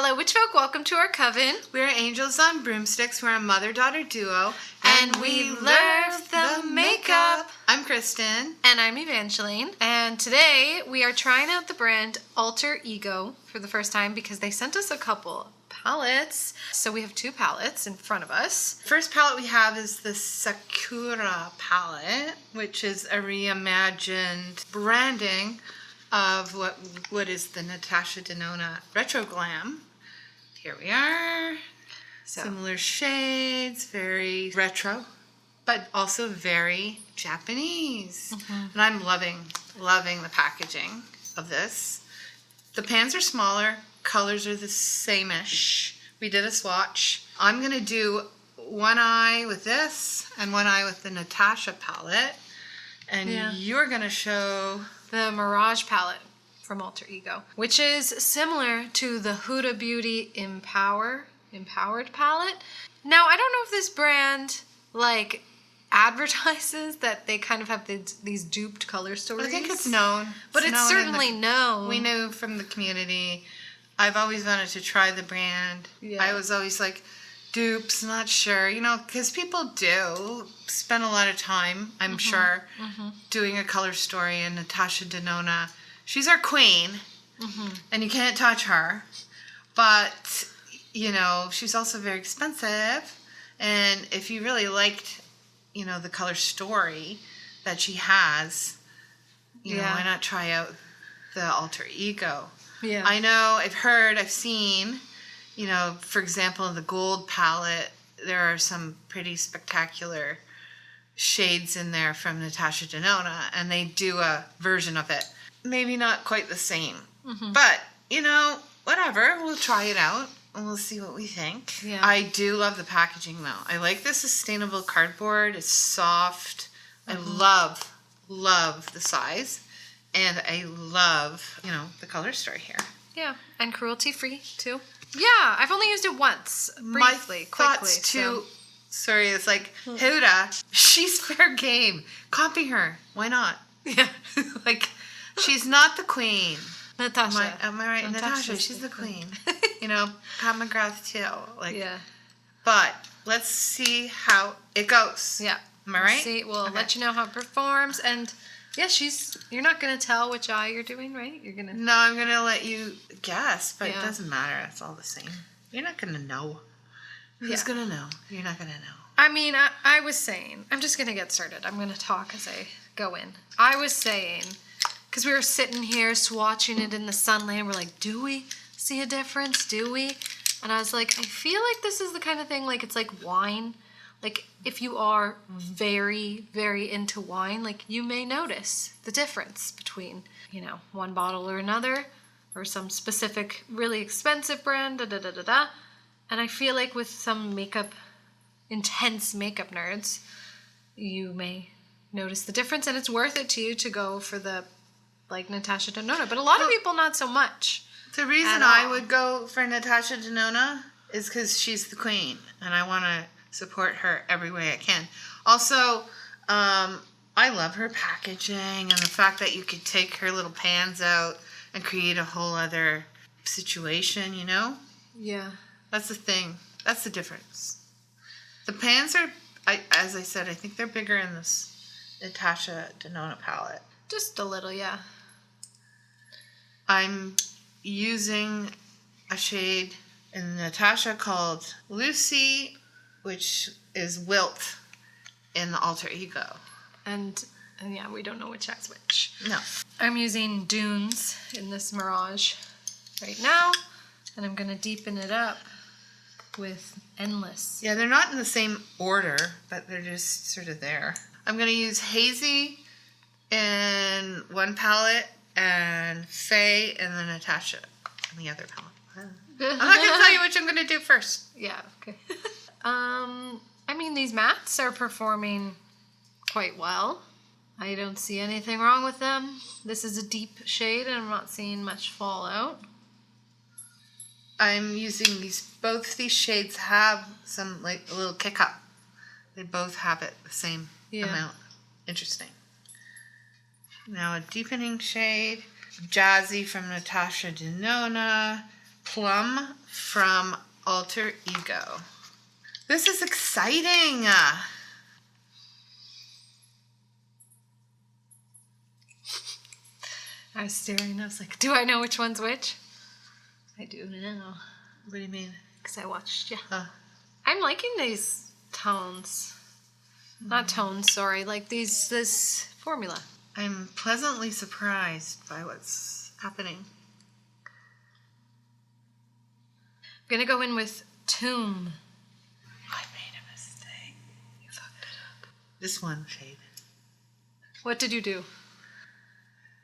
Hello, witch folk. Welcome to our coven. We're angels on broomsticks. We're a mother-daughter duo. And we love the makeup. I'm Kristen. And I'm Evangeline. And today we are trying out the brand Alter Ego for the first time because they sent us a couple palettes. So we have two palettes in front of us. First palette we have is the Sakura palette, which is a reimagined branding of what is the Natasha Denona Retro Glam. Here we are. Similar shades, very retro, but also very Japanese. And I'm loving the packaging of this. The pans are smaller, colors are the same-ish. We did a swatch. I'm gonna do one eye with this and one eye with the Natasha palette. And you're gonna show the Mirage palette from Alter Ego, which is similar to the Huda Beauty Empowered palette. Now, I don't know if this brand like advertises that they kind of have these duped color stories. I think it's known. But it's certainly known. We knew from the community. I've always wanted to try the brand. Yeah. I was always like, dupes, not sure, because people do spend a lot of time, I'm sure, doing a color story. And Natasha Denona, she's our queen, and you can't touch her. But, she's also very expensive. And if you really liked, the color story that she has, why not try out the Alter Ego? Yeah. I know, I've seen, for example, in the gold palette, there are some pretty spectacular shades in there from Natasha Denona, and they do a version of it. Maybe not quite the same, but, whatever. We'll try it out, and we'll see what we think. Yeah. I do love the packaging, though. I like the sustainable cardboard. It's soft. I love the size, and I love, the color story here. Yeah, and cruelty-free, too. Yeah, I've only used it once, briefly, quickly. Sorry, it's like, Huda, she's fair game. Copy her. Why not? Yeah. She's not the queen. Natasha. Am I right? Natasha, she's the queen. Pat McGrath too. Yeah. But let's see how it goes. Yeah. Am I right? We'll let you know how it performs. And yeah, you're not going to tell which eye you're doing, right? No, I'm going to let you guess, but it doesn't matter. It's all the same. You're not going to know. Who's going to know? You're not going to know. I mean, I was saying, I'm just going to get started. I'm going to talk as I go in. I was saying, because we were sitting here swatching it in the sunlight, and we're like, do we see a difference? Do we? And I was like, I feel like this is the kind of thing, like it's like wine. Like, if you are very, very into wine, like, you may notice the difference between, one bottle or another, or some specific, really expensive brand, And I feel like with some intense makeup nerds, you may notice the difference, and it's worth it to you to go for the, Natasha Denona. But a lot of people, not so much. The reason I would go for Natasha Denona is because she's the queen, and I want to support her every way I can. Also, I love her packaging and the fact that you could take her little pans out and create a whole other situation, Yeah. That's the thing. That's the difference. The pans are, as I said, I think they're bigger in this Natasha Denona palette. Just a little, yeah. I'm using a shade in Natasha called Lucy, which is Wilt in the Alter Ego. And yeah, we don't know which has which. No. I'm using Dunes in this Mirage right now, and I'm going to deepen it up with Endless. Yeah, they're not in the same order, but they're just sort of there. I'm going to use Hazy in one palette and Faye in the Natasha in the other palette. I'm not going to tell you which I'm going to do first. Yeah, okay. I mean, these mattes are performing quite well. I don't see anything wrong with them. This is a deep shade, and I'm not seeing much fallout. I'm using both these shades have some, a little kick up. They both have it the same amount. Interesting. Now a deepening shade, Jazzy from Natasha Denona, Plum from Alter Ego. This is exciting. I was staring. I was like, do I know which one's which? I do now. What do you mean? Because I watched you. Oh. I'm liking these tones. Not tones, sorry. Like this formula. I'm pleasantly surprised by what's happening. I'm going to go in with Tomb. I made a mistake. You fucked it up. This one shade. What did you do?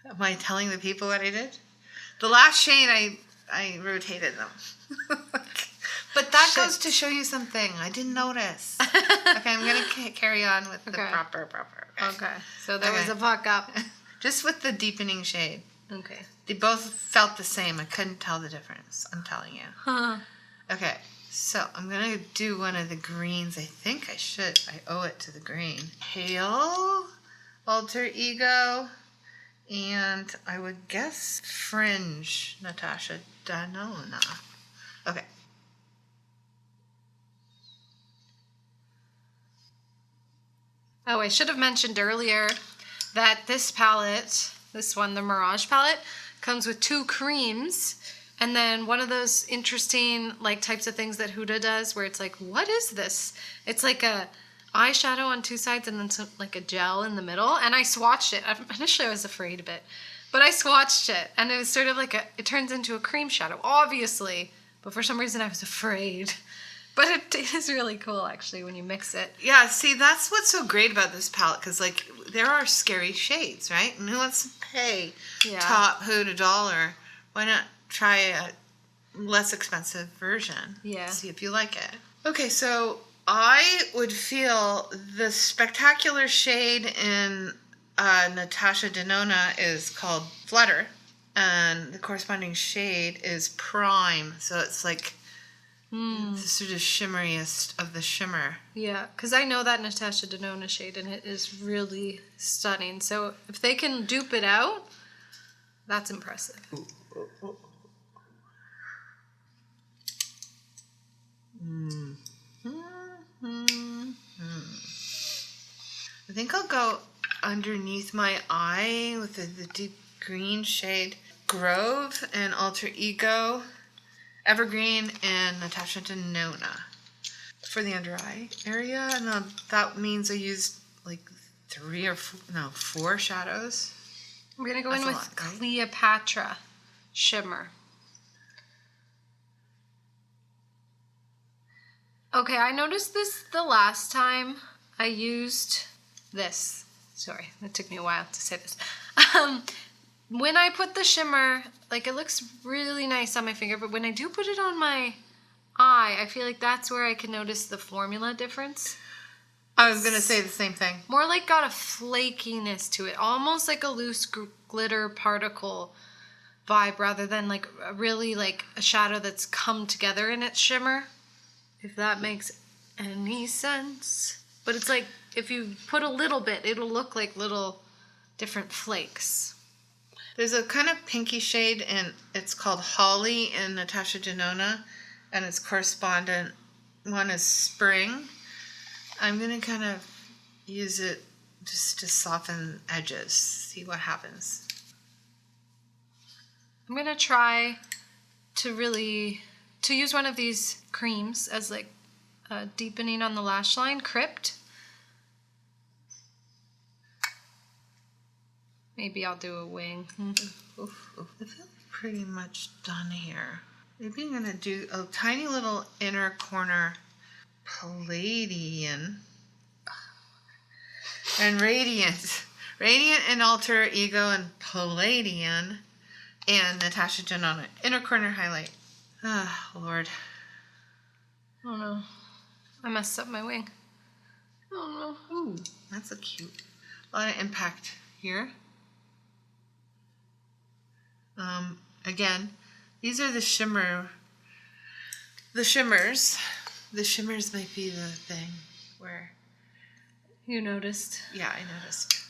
Am I telling the people what I did? The last shade, I rotated them. But that goes to show you something. I didn't notice. Okay, I'm going to carry on with the proper. Okay, so there was a fuck up. Just with the deepening shade. Okay. They both felt the same. I couldn't tell the difference. I'm telling you. Huh. Okay, so I'm going to do one of the greens. I think I should. I owe it to the green. Pale, Alter Ego, and I would guess Fringe, Natasha Denona. Okay. Oh, I should have mentioned earlier that this palette, this one, the Mirage palette, comes with 2 creams and then one of those interesting like types of things that Huda does where it's like, what is this? It's like a eyeshadow on 2 sides and then some, like a gel in the middle. And I swatched it. Initially I was afraid of it, but I swatched it and it was sort of like it turns into a cream shadow, obviously, but for some reason I was afraid. But it is really cool, actually, when you mix it. Yeah, see, that's what's so great about this palette, because, like, there are scary shades, right? And who wants to pay top hood $1? Why not try a less expensive version? Yeah. See if you like it. Okay, so I would feel the spectacular shade in Natasha Denona is called Flutter, and the corresponding shade is Prime, so it's like... the sort of shimmeriest of the shimmer. Yeah, because I know that Natasha Denona shade, and it is really stunning. So if they can dupe it out, that's impressive. I think I'll go underneath my eye with the deep green shade Grove and Alter Ego, Evergreen, and Natasha Denona for the under eye area. And that means I used like 4 shadows. I'm going to go in That's a with lot, right? Cleopatra Shimmer. Okay, I noticed this the last time I used this. Sorry, it took me a while to say this. When I put the shimmer, like it looks really nice on my finger, but when I do put it on my eye, I feel like that's where I can notice the formula difference. I was going to say the same thing. More like got a flakiness to it, almost like a loose glitter particle vibe rather than like a really like a shadow that's come together in its shimmer, if that makes any sense. But it's like if you put a little bit, it'll look like little different flakes. There's a kind of pinky shade, and it's called Holly in Natasha Denona, and its correspondent one is Spring. I'm going to kind of use it just to soften edges, see what happens. I'm going to try to use one of these creams as like deepening on the lash line, Crypt. Maybe I'll do a wing. I feel pretty much done here. Maybe I'm going to do a tiny little inner corner Palladian and Radiant. Radiant and Alter Ego and Palladian and Natasha Denona. Inner corner highlight. Ah, Lord. Oh no. I messed up my wing. Oh no. Ooh, that's a lot of impact here. Again, these are the shimmers. The shimmers might be the thing where... You noticed? Yeah, I noticed.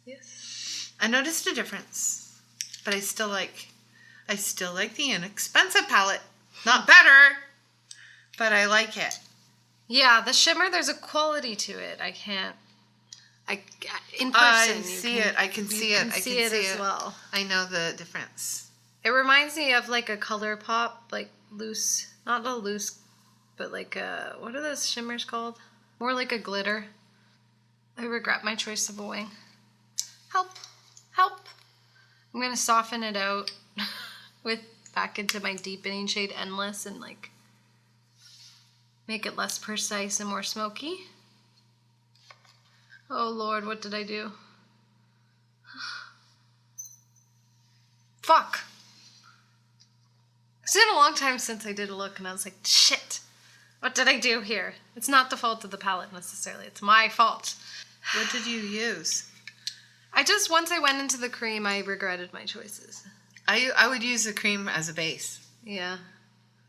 Yes. I noticed a difference, but I I still like the inexpensive palette. Not better, but I like it. Yeah, the shimmer, there's a quality to it. In person, I see it. I can see it. I can see it as well. I know the difference. It reminds me of like a ColourPop, like loose, not a loose, but like a, what are those shimmers called? More like a glitter. I regret my choice of a wing. Help. Help. I'm going to soften it out with back into my deepening shade Endless and like make it less precise and more smoky. Oh Lord, what did I do? Fuck. It's been a long time since I did a look and I was like, shit, what did I do here? It's not the fault of the palette necessarily, it's my fault. What did you use? Once I went into the cream, I regretted my choices. I would use the cream as a base. Yeah.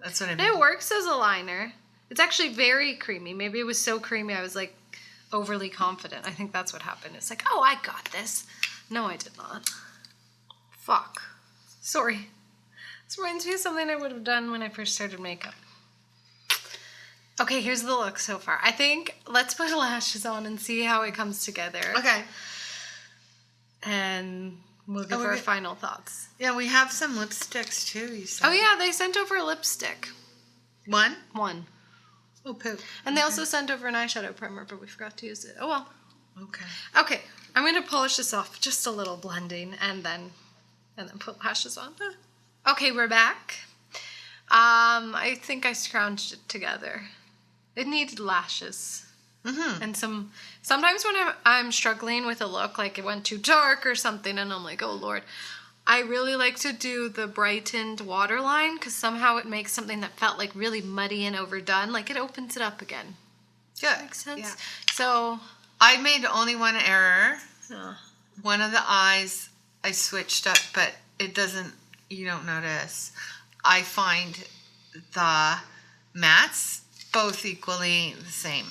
That's what I mean. It works as a liner. It's actually very creamy. Maybe it was so creamy I was like overly confident. I think that's what happened. It's like, oh, I got this. No, I did not. Fuck. Sorry. This reminds me of something I would have done when I first started makeup. Okay, here's the look so far. I think let's put lashes on and see how it comes together. Okay. And we'll give our final thoughts. Yeah, we have some lipsticks too, you said. Oh yeah, they sent over a lipstick. One? One. Oh, poop. And they also sent over an eyeshadow primer, but we forgot to use it. Oh well. Okay. Okay, I'm going to polish this off, just a little blending, and then put lashes on. Okay, we're back. I think I scrounged it together. It needed lashes. Mm-hmm. And sometimes when I'm struggling with a look, like it went too dark or something, and I'm like, oh Lord, I really like to do the brightened waterline because somehow it makes something that felt like really muddy and overdone, like it opens it up again. Good. Makes sense? Yeah. So I made only one error. uh, One of the eyes I switched up, but you don't notice. I find the mattes both equally the same.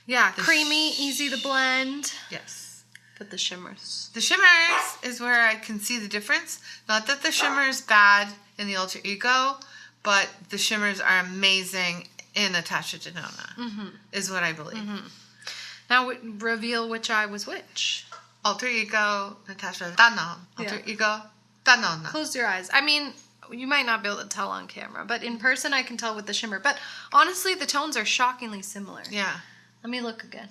yeah, creamy, easy to blend. Yes. But the shimmers. The shimmers is where I can see the difference. Not that the shimmer is bad in the Alter Ego, but the shimmers are amazing in Natasha Denona, is what I believe. Mm-hmm. Now reveal which eye was which. Alter Ego, Natasha Denona. Alter Ego, Denona. Close your eyes. I mean, you might not be able to tell on camera, but in person I can tell with the shimmer. But honestly, the tones are shockingly similar. Yeah. Let me look again.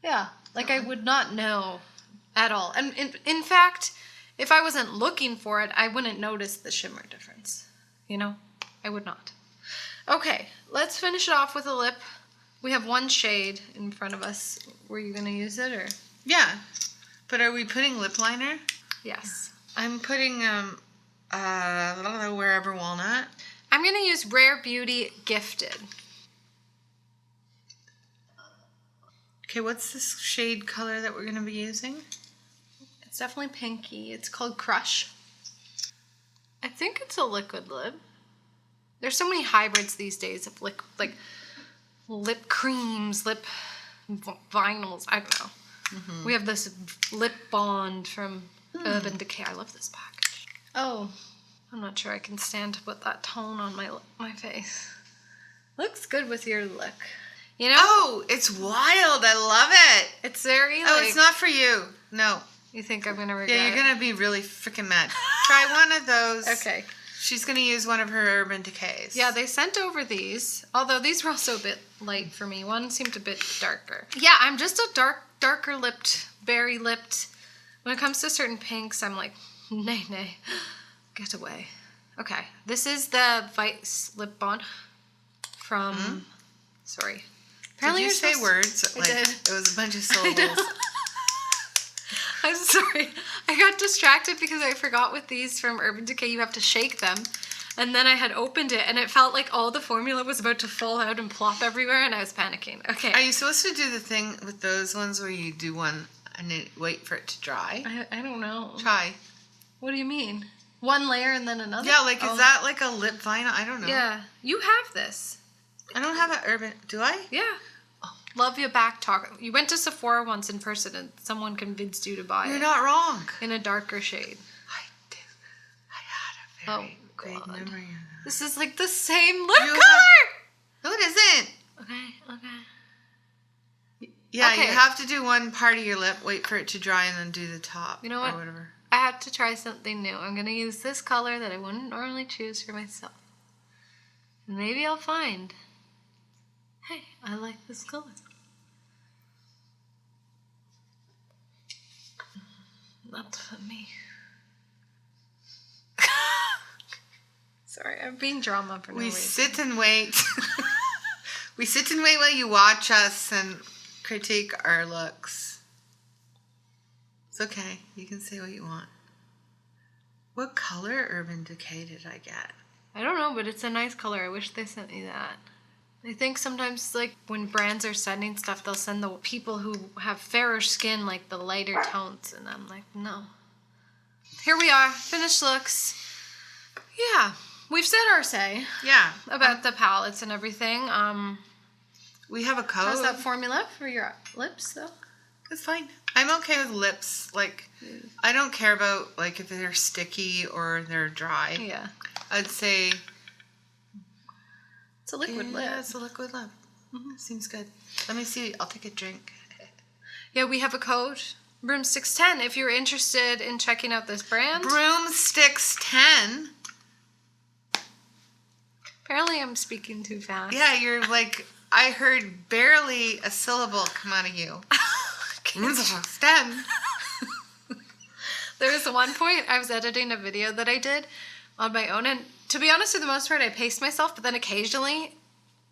Yeah, like I would not know at all. And in fact, if I wasn't looking for it, I wouldn't notice the shimmer difference. You know? I would not. Okay, let's finish it off with a lip. We have one shade in front of us. Were you going to use it or? Yeah. But are we putting lip liner? Yes. I'm putting Wherever Walnut. I'm going to use Rare Beauty Gifted. Okay, what's this shade color that we're going to be using? It's definitely pinky. It's called Crush. I think it's a liquid lip. There's so many hybrids these days of like lip creams, lip vinyls. I don't know. Mm-hmm. We have this lip bond from Urban Decay. I love this package. Oh, I'm not sure I can stand to put that tone on my face. Looks good with your look. You know? Oh, it's wild. I love it. It's very Oh, it's not for you. No. You think I'm going to regret it? Yeah, you're going to be really freaking mad. Try one of those. Okay. She's going to use one of her Urban Decays. Yeah, they sent over these. Although these were also a bit light for me. One seemed a bit darker. Yeah, I'm just a darker lipped, berry lipped. When it comes to certain pinks, I'm like, nay, get away. Okay, this is the Vice Lip Balm from, sorry. Apparently did you say words? I did. It was a bunch of syllables. I'm sorry. I got distracted because I forgot with these from Urban Decay, you have to shake them. And then I had opened it and it felt like all the formula was about to fall out and plop everywhere and I was panicking. Okay. Are you supposed to do the thing with those ones where you do one and then wait for it to dry? I don't know. Try. What do you mean? One layer and then another? Yeah, like is that like a lip vinyl? I don't know. Yeah. You have this. I don't have an Urban... Do I? Yeah. Love your back talk. You went to Sephora once in person and someone convinced you to buy it. You're not wrong. In a darker shade. I did. I had a very Oh, vague God. memory of that. This is like the same lip You color! No, it isn't. Okay. Yeah, Okay. you have to do one part of your lip, wait for it to dry, and then do the top. You know what? Or whatever. I have to try something new. I'm going to use this color that I wouldn't normally choose for myself. And maybe I'll find, hey, I like this color. Not for me. Sorry, I'm being drama for no We reason. sit and wait. We sit and wait while you watch us and critique our looks. It's okay. You can say what you want. What color Urban Decay did I get? I don't know, but it's a nice color. I wish they sent me that. I think sometimes, like, when brands are sending stuff, they'll send the people who have fairer skin, like, the lighter tones. And I'm like, no. Here we are. Finished looks. Yeah. We've said our say Yeah. about the palettes and everything. We have a code. How's that formula for your lips, though? It's fine. I'm okay with lips. Like, I don't care about, like, if they're sticky or they're dry. Yeah. I'd say... It's a liquid lip. Yeah, it's a liquid lip. Seems good. Let me see. I'll take a drink. Yeah, we have a code. Broomsticks10 if you're interested in checking out this brand. Broomsticks 10. Apparently I'm speaking too fast. Yeah, you're like... I heard barely a syllable come out of you. Broomsticks 10. There was one point I was editing a video that I did on my own, and to be honest, for the most part, I paced myself, but then occasionally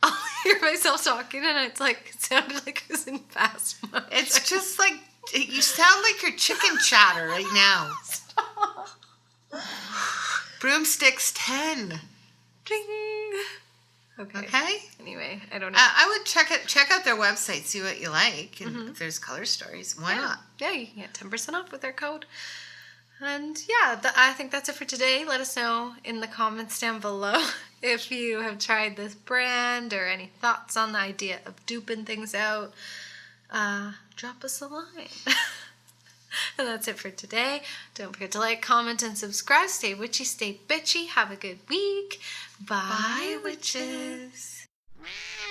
I'll hear myself talking, and it's like, it sounded like I was in fast motion. It's just like, you sound like your chicken chatter right now. Broomsticks 10. Ding. Okay. Okay? Anyway, I don't know. I would check out their website, see what you like, and if there's color stories, why not? Yeah, you can get 10% off with their code. And yeah, I think that's it for today. Let us know in the comments down below if you have tried this brand or any thoughts on the idea of duping things out. Drop us a line. And that's it for today. Don't forget to like, comment, and subscribe. Stay witchy, stay bitchy. Have a good week. Bye, witches. Witches.